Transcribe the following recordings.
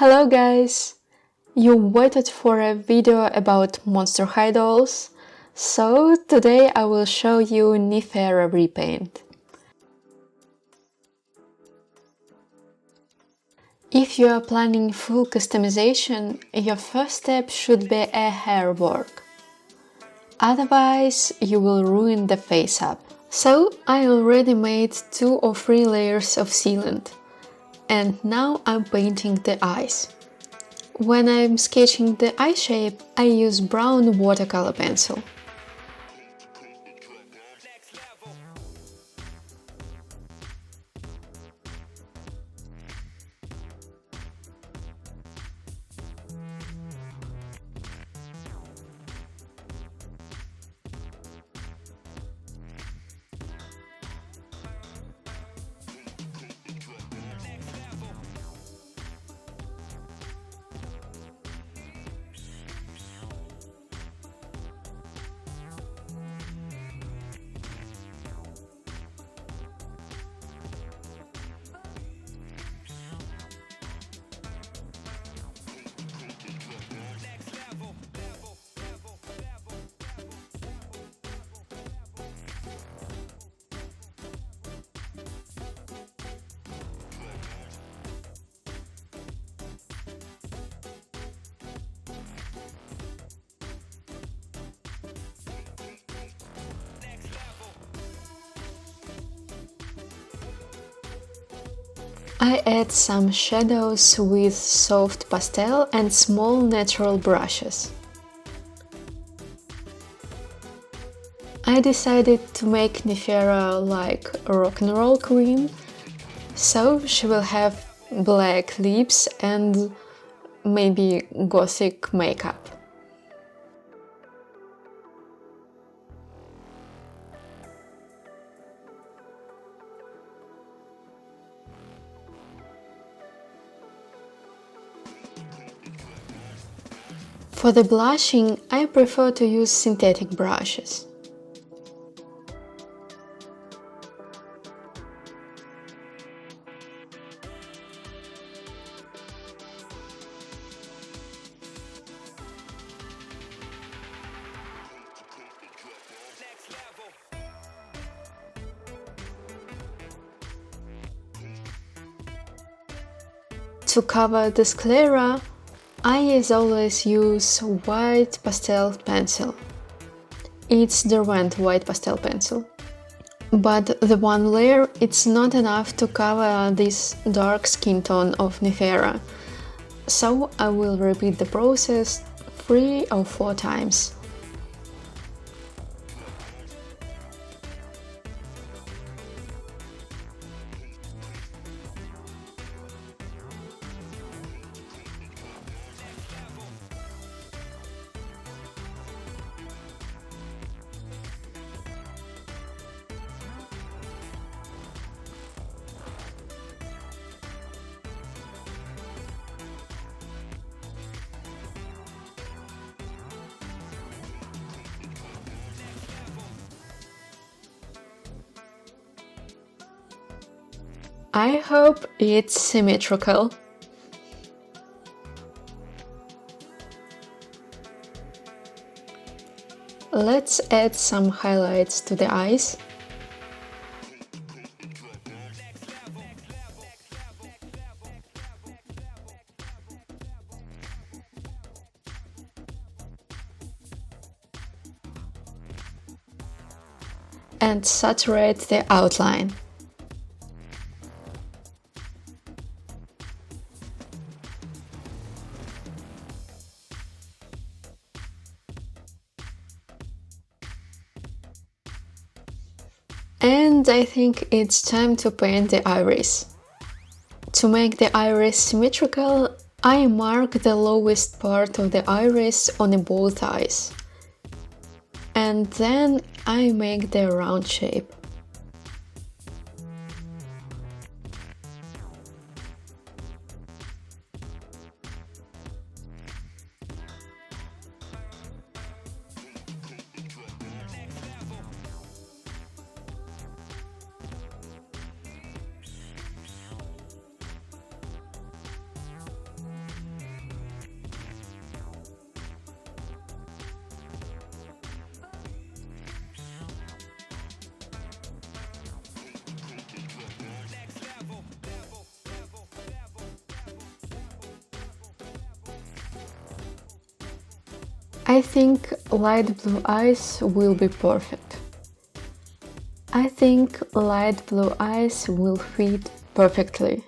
Hello guys! You waited for a video about Monster High dolls, so today I will show you Nefera repaint. If you are planning full customization, your first step should be a hair work. Otherwise, you will ruin the face up. So I already made 2 or 3 layers of sealant. And now I'm painting the eyes. When I'm sketching the eye shape, I use brown watercolor pencil. I add some shadows with soft pastel and small natural brushes. I decided to make Nefera like a rock and roll queen, so she will have black lips and maybe gothic makeup. For the blushing, I prefer to use synthetic brushes. To cover the sclera, I as always use white pastel pencil. It's Derwent white pastel pencil. But the one layer, it's not enough to cover this dark skin tone of Nefera, so I will repeat the process 3 or 4 times. I hope it's symmetrical. Let's add some highlights to the eyes. And saturate the outline. And I think it's time to paint the iris. To make the iris symmetrical, I mark the lowest part of the iris on both eyes. And then I make the round shape. I think light blue eyes will be perfect. I think light blue eyes will fit perfectly.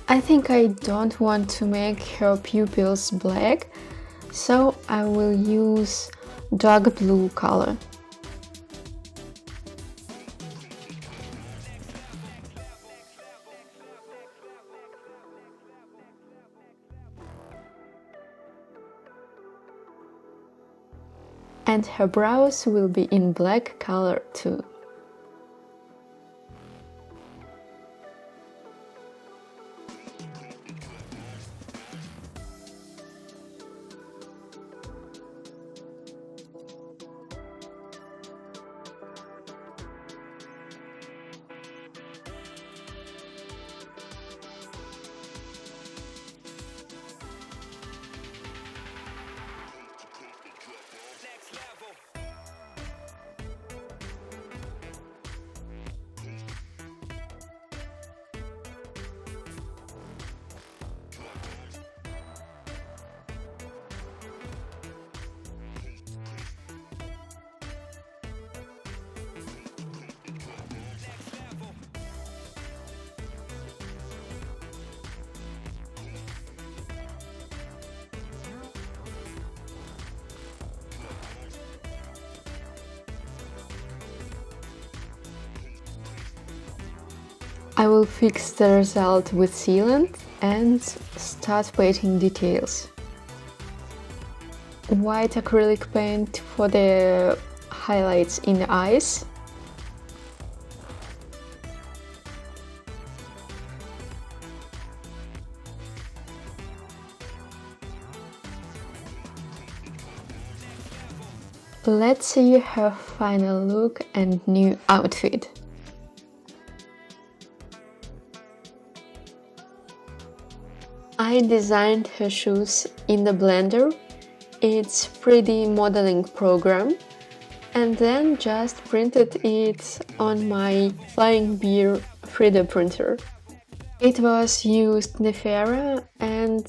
I think I don't want to make her pupils black, so I will use dark blue color. And her brows will be in black color too. I will fix the result with sealant and start painting details. White acrylic paint for the highlights in the eyes. Let's see her final look and new outfit. I designed her shoes in the Blender, its 3D modeling program, and then just printed it on my Flying Bear 3D printer. It was used Nefera and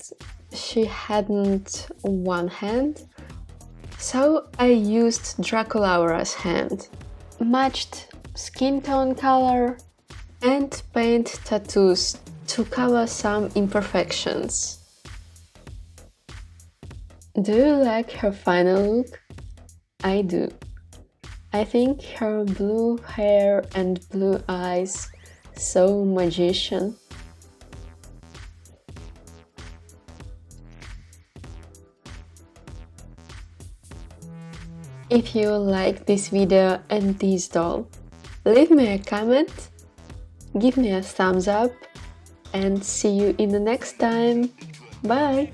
she hadn't one hand, so I used Draculaura's hand. Matched skin tone color and paint tattoos to cover some imperfections. Do you like her final look? I do. I think her blue hair and blue eyes so magician. If you like this video and this doll, leave me a comment, give me a thumbs up, and see you in the next time. Bye!